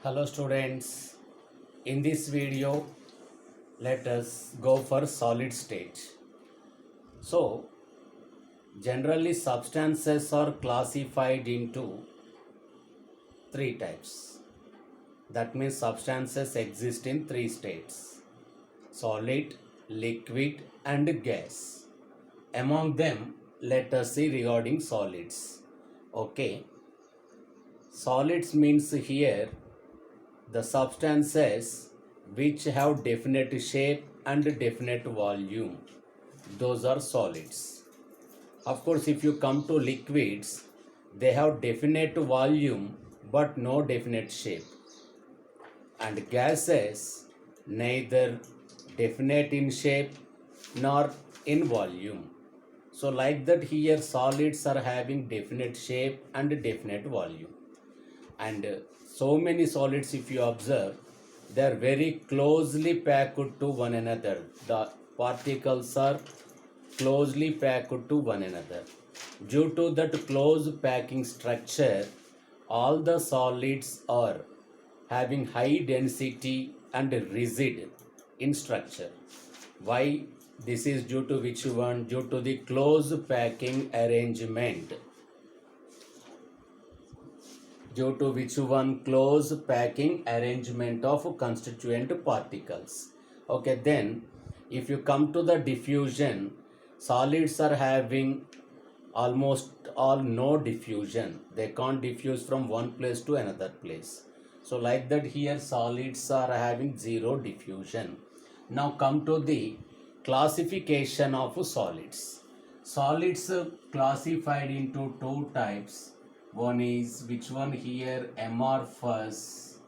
Hello students, in this video let us go for solid state. So generally substances are classified into three types. That means substances exist in three states: solid, liquid and gas. Among them let us see regarding solids. Okay, solids means here the substances which have definite shape and definite volume, those are solids. Of course, if you come to liquids, they have definite volume but no definite shape, and gases neither definite in shape nor in volume. So like that, here solids are having definite shape and definite volume. And so many solids, if you observe, they are very closely packed to one another. The particles are closely packed to one another. Due to that close packing structure, all the solids are having high density and rigid in structure. Why? This is due to which one? Due to the close packing arrangement. Due to which one? Close packing arrangement of constituent particles. Okay, then if you come to the diffusion, solids are having almost all no diffusion. They can't diffuse from one place to another place. So like that, here solids are having zero diffusion. Now come to the classification of solids. Solids classified into two types. One is which one here? Amorphous.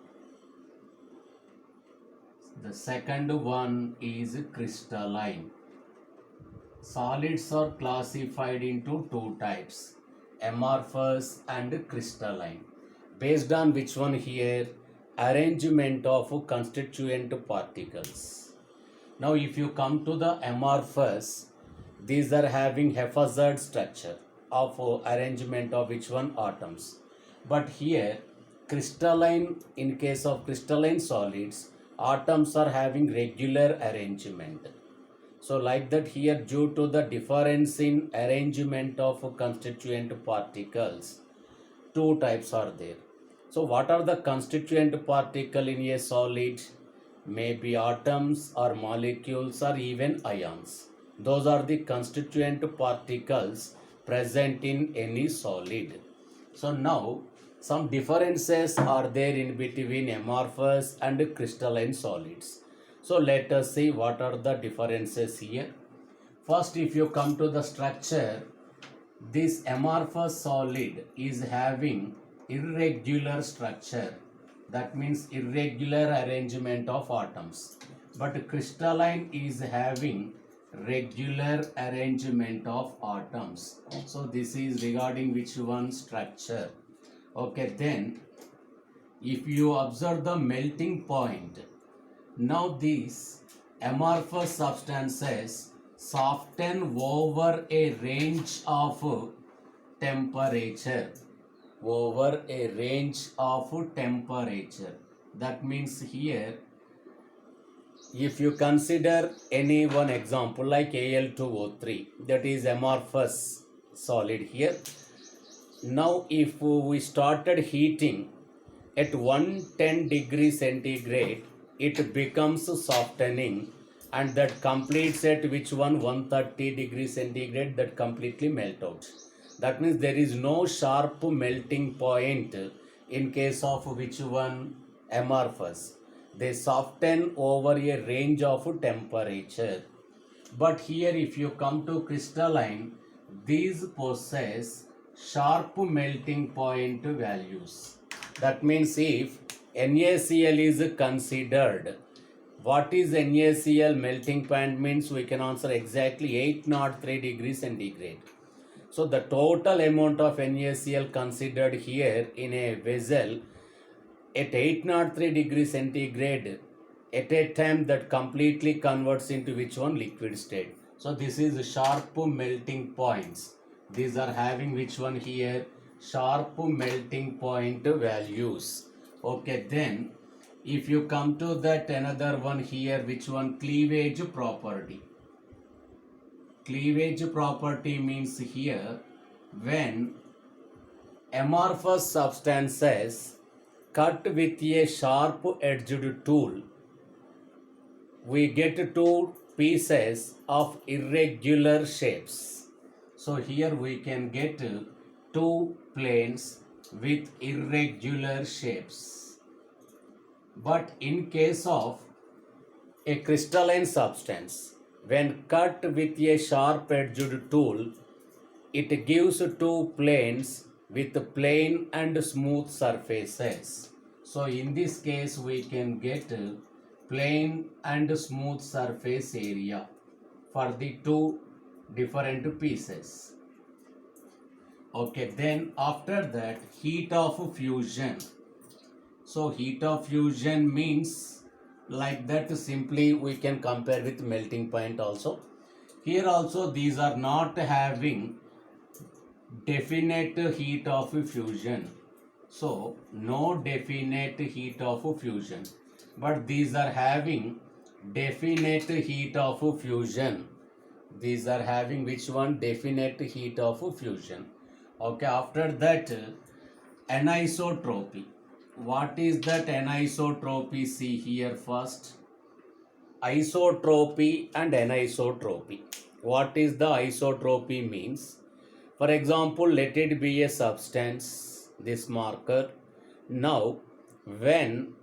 The second one is crystalline. Solids are classified into two types, amorphous and crystalline. Based on which one here? Arrangement of constituent particles. Now if you come to the amorphous, these are having haphazard structure of arrangement of which one? Atoms. But here crystalline, in case of crystalline solids, atoms are having regular arrangement. So like that, here due to the difference in arrangement of constituent particles, two types are there. So what are the constituent particle in a solid? Maybe atoms or molecules or even ions. Those are the constituent particles present in any solid. So now some differences are there in between amorphous and crystalline solids. So let us see what are the differences here. First, if you come to the structure, this amorphous solid is having irregular structure. That means irregular arrangement of atoms. But crystalline is having regular arrangement of atoms. So this is regarding which one? Structure. Okay, then if you observe the melting point, now these amorphous substances soften over a range of temperature. Over a range of temperature. That means here, if you consider any one example like Al2O3, that is amorphous solid here. Now if we started heating at 110 degrees centigrade, it becomes softening, and that completes at which one? 130 degrees centigrade, that completely melt out. That means there is no sharp melting point in case of which one? Amorphous. They soften over a range of temperature. But here if you come to crystalline, these possess sharp melting point values. That means if NaCl is considered, what is NaCl melting point means? We can answer exactly 803 degrees centigrade. So the total amount of NaCl considered here in a vessel at 803 degrees centigrade at a time, that completely converts into which one? Liquid state. So this is sharp melting points. These are having which one here? Sharp melting point values. Okay, then if you come to that another one here, which one? Cleavage property. Cleavage property means here when amorphous substances cut with a sharp edged tool, we get two pieces of irregular shapes. So here we can get two planes with irregular shapes. But in case of a crystalline substance, when cut with a sharp edged tool, it gives two planes with plain and smooth surfaces. So in this case we can get plain and smooth surface area for the two different pieces. Okay, then after that, heat of fusion. So heat of fusion means like that, simply we can compare with melting point also. Here also these are not having definite heat of fusion. So no definite heat of fusion, but these are having definite heat of fusion. These are having which one? Definite heat of fusion. Okay, after that, anisotropy. What is that anisotropy? See here first. Isotropy and anisotropy. What is the isotropy means? For example, let it be a substance, this marker. Now, when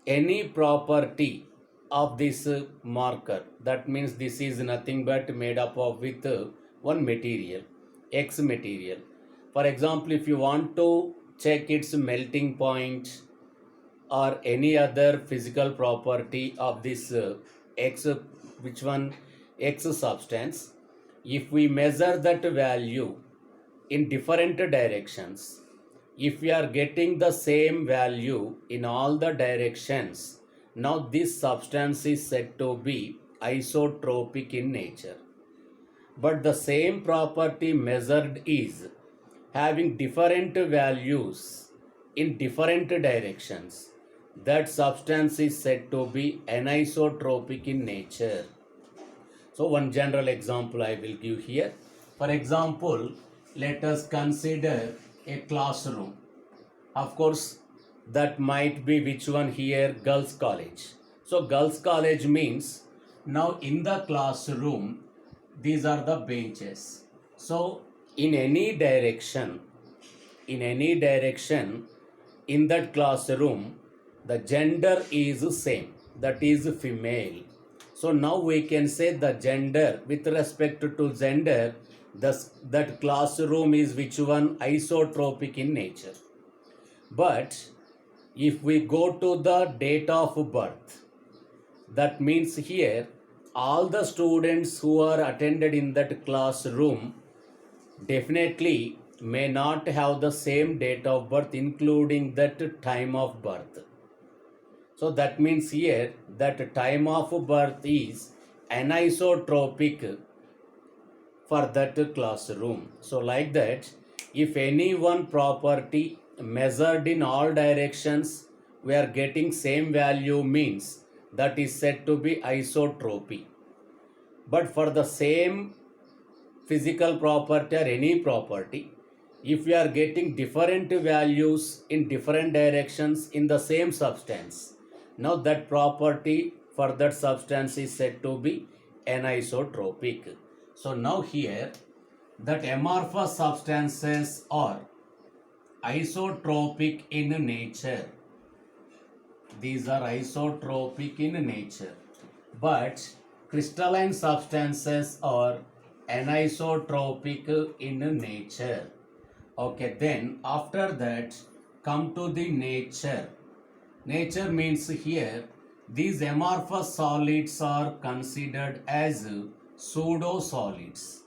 any property of this marker, that means this is nothing but made up of with one material, X material. For example, if you want to check its melting point or any other physical property of this X, which one? X substance, if we measure that value in different directions, if we are getting the same value in all the directions, now this substance is said to be isotropic in nature. But the same property measured is having different values in different directions, that substance is said to be anisotropic in nature. So one general example I will give here. For example, let us consider a classroom. Of course, that might be which one here? Girls college. So girls college means now in the classroom these are the benches. So in any direction in that classroom, the gender is same, that is female. So now we can say the gender, with respect to gender, that classroom is which one? Isotropic in nature. But if we go to the date of birth, that means here all the students who are attended in that classroom definitely may not have the same date of birth, including that time of birth. So that means here that time of birth is anisotropic for that classroom. So like that, if any one property measured in all directions we are getting same value, means that is said to be isotropy. But for the same physical property or any property, if we are getting different values in different directions in the same substance, now that property for that substance is said to be anisotropic. So now here that amorphous substances are isotropic in nature. These are isotropic in nature. But crystalline substances are anisotropic in nature. Okay, then after that come to the nature. Nature means here these amorphous solids are considered as pseudo solids.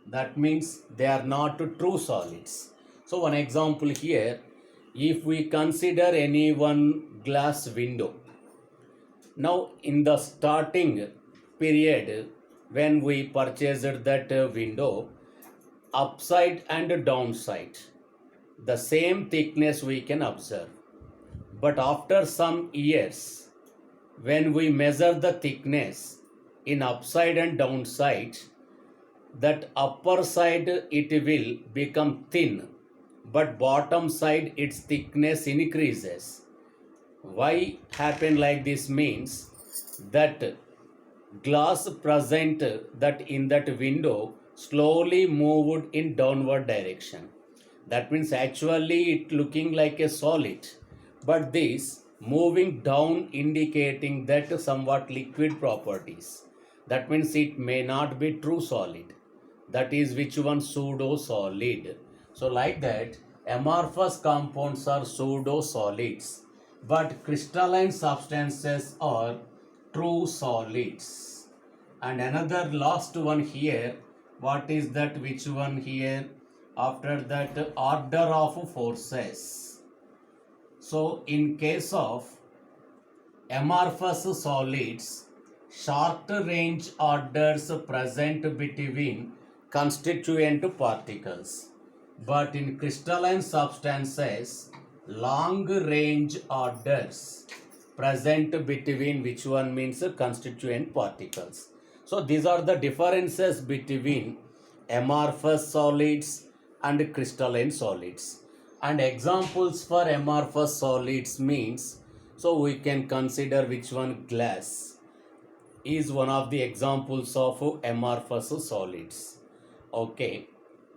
That means they are not true solids. So one example here, if we consider any one glass window, now in the starting period when we purchased that window, upside and downside the same thickness we can observe. But after some years, when we measure the thickness in upside and downside, that upper side it will become thin, but bottom side its thickness increases. Why happen like this means that glass present that in that window slowly moved in downward direction. That means actually it looking like a solid, but this moving down indicating that somewhat liquid properties. That means it may not be true solid. That is which one pseudo solid. So like that amorphous compounds are pseudo solids, but crystalline substances are true solids. And another last one here, what is that, which one here, after that order of forces. So in case of amorphous solids, short range orders present between constituent particles, but in crystalline substances long range orders present between which one means constituent particles. So these are the differences between amorphous solids and crystalline solids. And examples for amorphous solids means, so we can consider which one, glass is one of the examples of amorphous solids. Okay,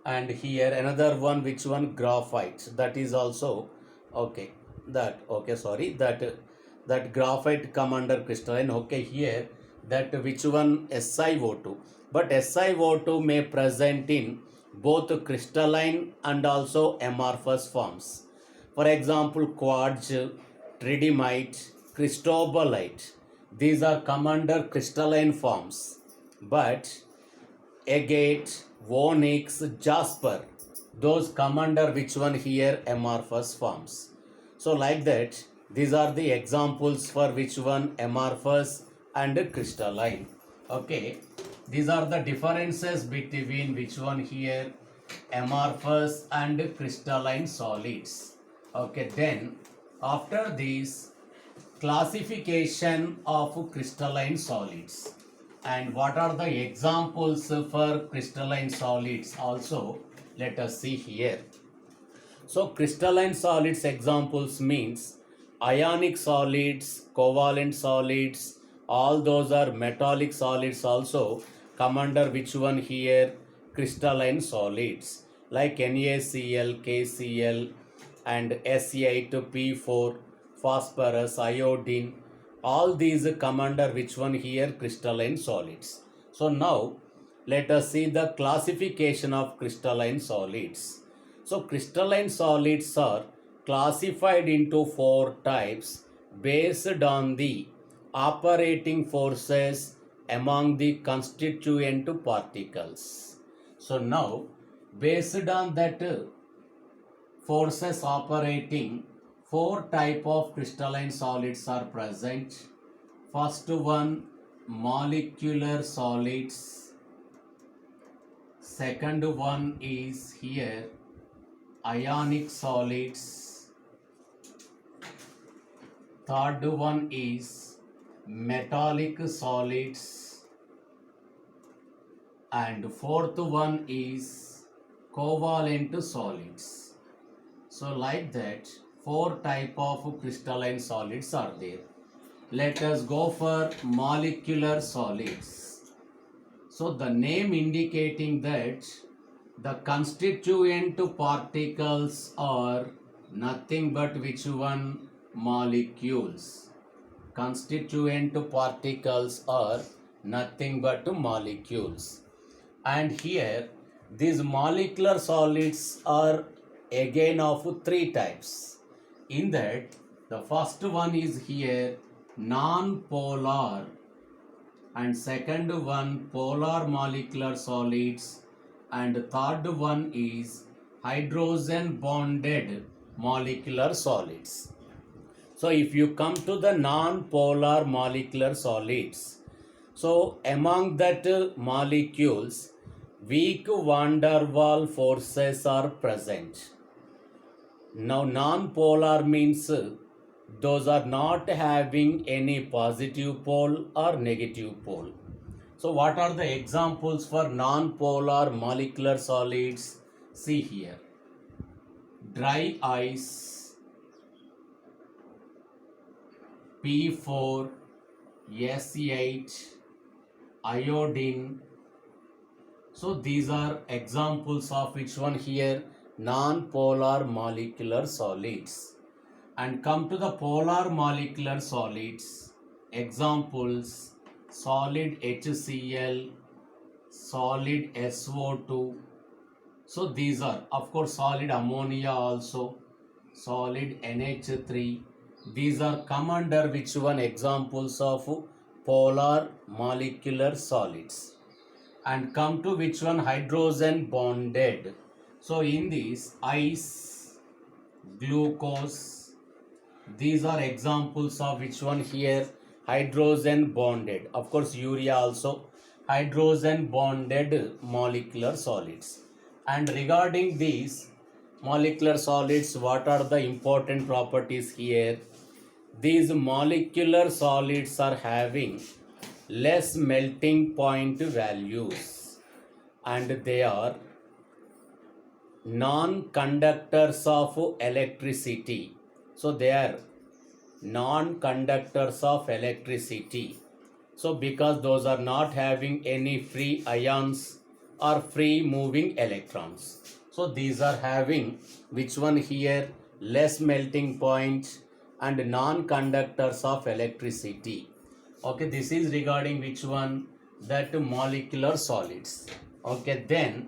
and here another one, which one, graphite, that is also okay. That okay, sorry, that graphite come under crystalline. Okay, here that which one, SiO2, but SiO2 may present in both crystalline and also amorphous forms. For example, quartz, tridymite, cristobalite, these are come under crystalline forms, but agate, onyx, jasper, those come under which one here, amorphous forms. So like that these are the examples for which one, amorphous and crystalline. Okay, these are the differences between which one here, amorphous and crystalline solids. Okay, then after this, classification of crystalline solids, and what are the examples for crystalline solids also, let us see here. So crystalline solids examples means ionic solids, covalent solids, all those are metallic solids also come under which one here, crystalline solids, like NaCl, KCl and S8P4, phosphorus, iodine, all these come under which one here, crystalline solids. So now let us see the classification of crystalline solids. So crystalline solids are classified into four types based on the operating forces among the constituent particles. So now based on that forces operating, four type of crystalline solids are present. First one, molecular solids. Second one is here ionic solids. Third one is metallic solids. And fourth one is covalent solids. So like that, four type of crystalline solids are there. Let us go for molecular solids. So the name indicating that the constituent particles are nothing but which one, molecules. Constituent particles are nothing but molecules. And here these molecular solids are again of three types. In that the first one is here non-polar, and second one polar molecular solids, and third one is hydrogen bonded molecular solids. So if you come to the non-polar molecular solids, so among that molecules weak van der Waals forces are present. Now non-polar means those are not having any positive pole or negative pole. So what are the examples for non-polar molecular solids? See here. Dry ice, P4, S8, iodine. So these are examples of which one here? Non-polar molecular solids. And come to the polar molecular solids. Examples: solid HCl, solid SO2. So these are, of course, solid ammonia also, solid NH3. These are come under which one? Examples of polar molecular solids. And come to which one? Hydrogen bonded. So in this, ice, glucose, these are examples of which one here? Hydrogen bonded. Of course, urea also hydrogen bonded molecular solids. And regarding these molecular solids, what are the important properties here? These molecular solids are having less melting point values, and they are non-conductors of electricity. So they are non-conductors of electricity. So because those are not having any free ions or free moving electrons. So these are having which one here? Less melting point and non-conductors of electricity. Okay, this is regarding which one? That molecular solids. Okay, then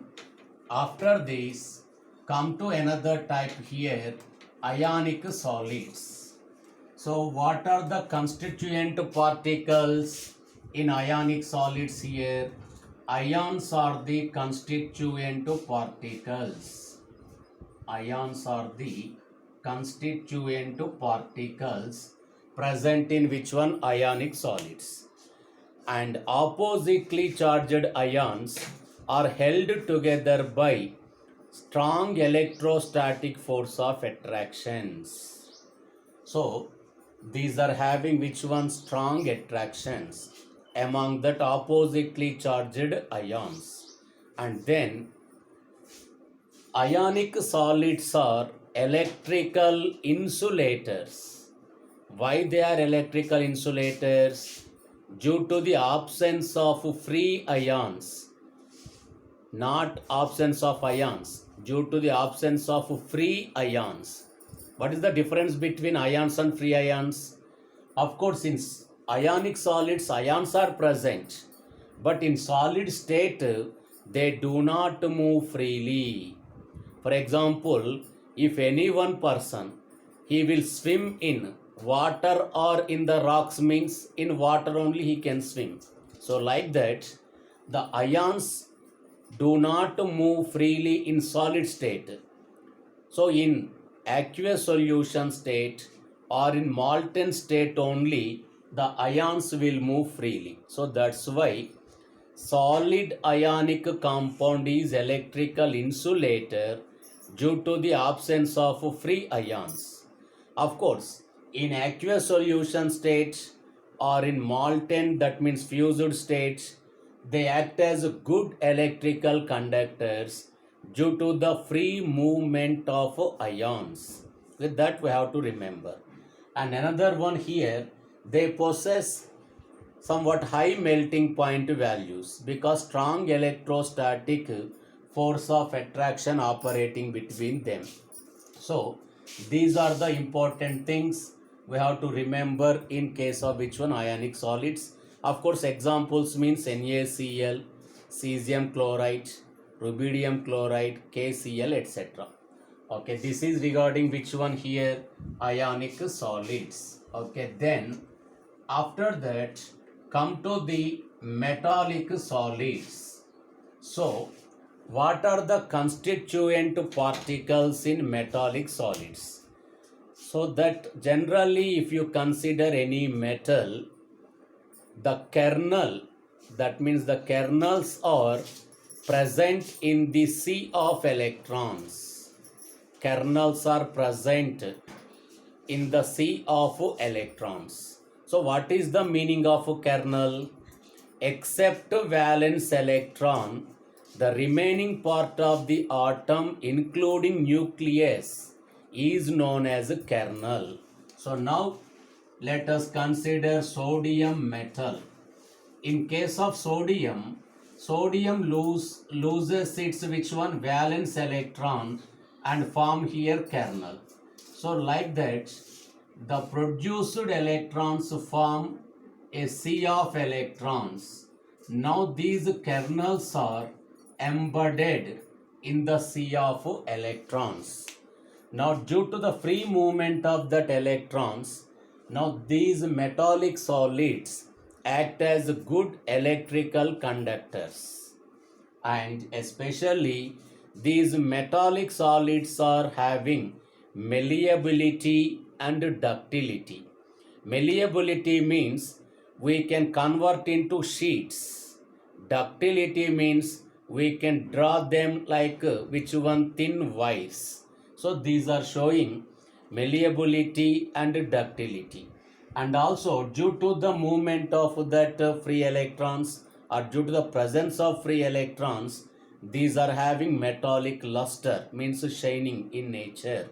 after this come to another type here, ionic solids. So what are the constituent particles in ionic solids here? Ions are the constituent particles. Ions are the constituent particles present in which one? Ionic solids. And oppositely charged ions are held together by strong electrostatic force of attractions. So these are having which one? Strong attractions among that oppositely charged ions. And then ionic solids are electrical insulators. Why they are electrical insulators? Due to the absence of free ions, not absence of ions, due to the absence of free ions. What is the difference between ions and free ions? Of course, in ionic solids, ions are present, but in solid state, they do not move freely. For example, if any one person, he will swim in water or in the rocks, means in water only he can swim. So like that, the ions do not move freely in solid state. So in aqueous solution state or in molten state only, the ions will move freely. So that's why solid ionic compound is electrical insulator due to the absence of free ions. Of course, in aqueous solution state or in molten, that means fused state, they act as good electrical conductors due to the free movement of ions. With that we have to remember. And another one here, they possess somewhat high melting point values because strong electrostatic force of attraction operating between them. So these are the important things we have to remember in case of which one? Ionic solids. Of course, examples means NaCl, cesium chloride, rubidium chloride, KCl, etc. Okay, this is regarding which one here? Ionic solids. Okay, then after that come to the metallic solids. So what are the constituent particles in metallic solids? So that generally if you consider any metal, the kernel, that means the kernels are present in the sea of electrons. Kernels are present in the sea of electrons. So what is the meaning of kernel? Except valence electron, the remaining part of the atom including nucleus is known as a kernel. So now let us consider sodium metal. In case of sodium, loses its which one valence electron and form here kernel. So like that, the produced electrons form a sea of electrons. Now these kernels are embedded in the sea of electrons. Now due to the free movement of that electrons, now these metallic solids act as good electrical conductors, and especially these metallic solids are having malleability and ductility. Malleability means we can convert into sheets. Ductility means we can draw them like which one thin wires. So these are showing malleability and ductility. And also due to the movement of that free electrons, or due to the presence of free electrons, these are having metallic luster, means shining in nature.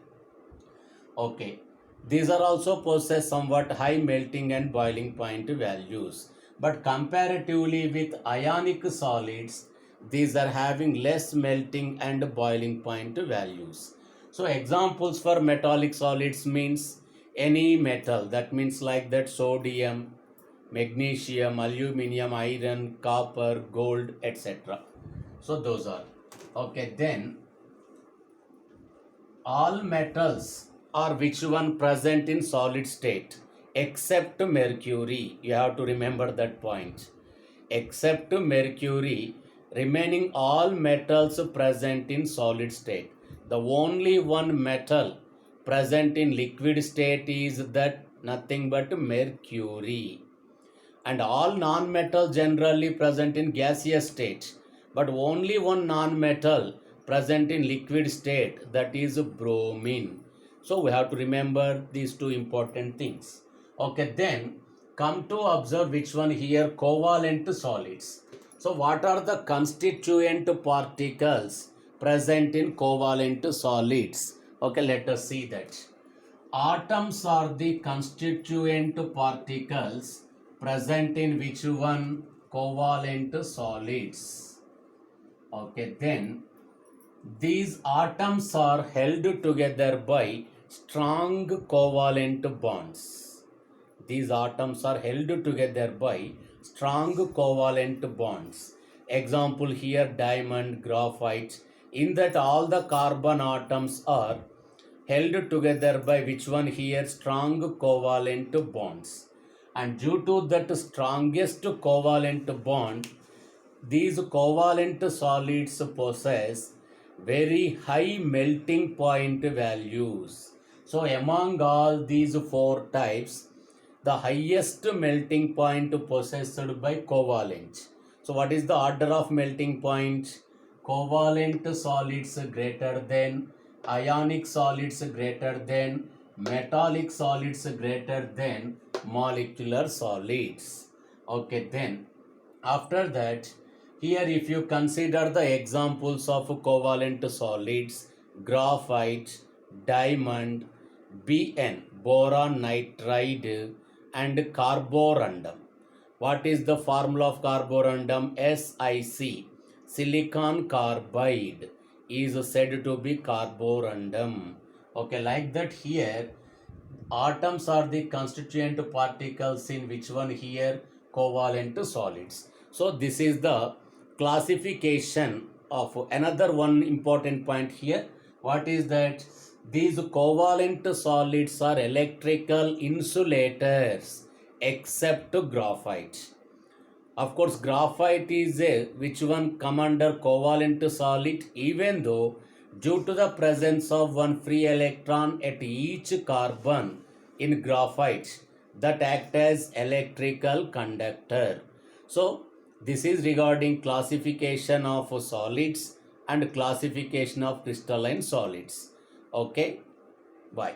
Okay, these are also possess somewhat high melting and boiling point values, but comparatively with ionic solids, these are having less melting and boiling point values. So examples for metallic solids means any metal, that means like that sodium, magnesium, aluminum, iron, copper, gold, etc. So those are okay. Then all metals are which one present in solid state except mercury. You have to remember that point. Except mercury, remaining all metals present in solid state. The only one metal present in liquid state is that nothing but mercury. And all non-metal generally present in gaseous state, but only one non-metal present in liquid state, that is bromine. So we have to remember these two important things. Okay, then come to observe which one here, covalent solids. So what are the constituent particles present in covalent solids? Okay, let us see that. Atoms are the constituent particles present in which one, covalent solids. Okay, then these atoms are held together by strong covalent bonds. These atoms are held together by strong covalent bonds. Example here, diamond, graphite. In that all the carbon atoms are held together by which one here, strong covalent bonds. And due to that strongest covalent bond, these covalent solids possess very high melting point values. So among all these four types, the highest melting point possessed by covalent. So what is the order of melting point? Covalent solids greater than, ionic solids greater than, metallic solids greater than molecular solids. Okay, then after that, here if you consider the examples of covalent solids, graphite, diamond, Bn, boron nitride, and carborundum. What is the formula of carborundum? SiC, silicon carbide is said to be carborundum. Okay, like that here, atoms are the constituent particles in which one here, covalent solids. So this is the classification of another one important point here. What is that? These covalent solids are electrical insulators except graphite. Of course, graphite is a which one come under covalent solid, even though due to the presence of one free electron at each carbon in graphite, that act as electrical conductor. So this is regarding classification of solids and classification of crystalline solids. Okay, bye.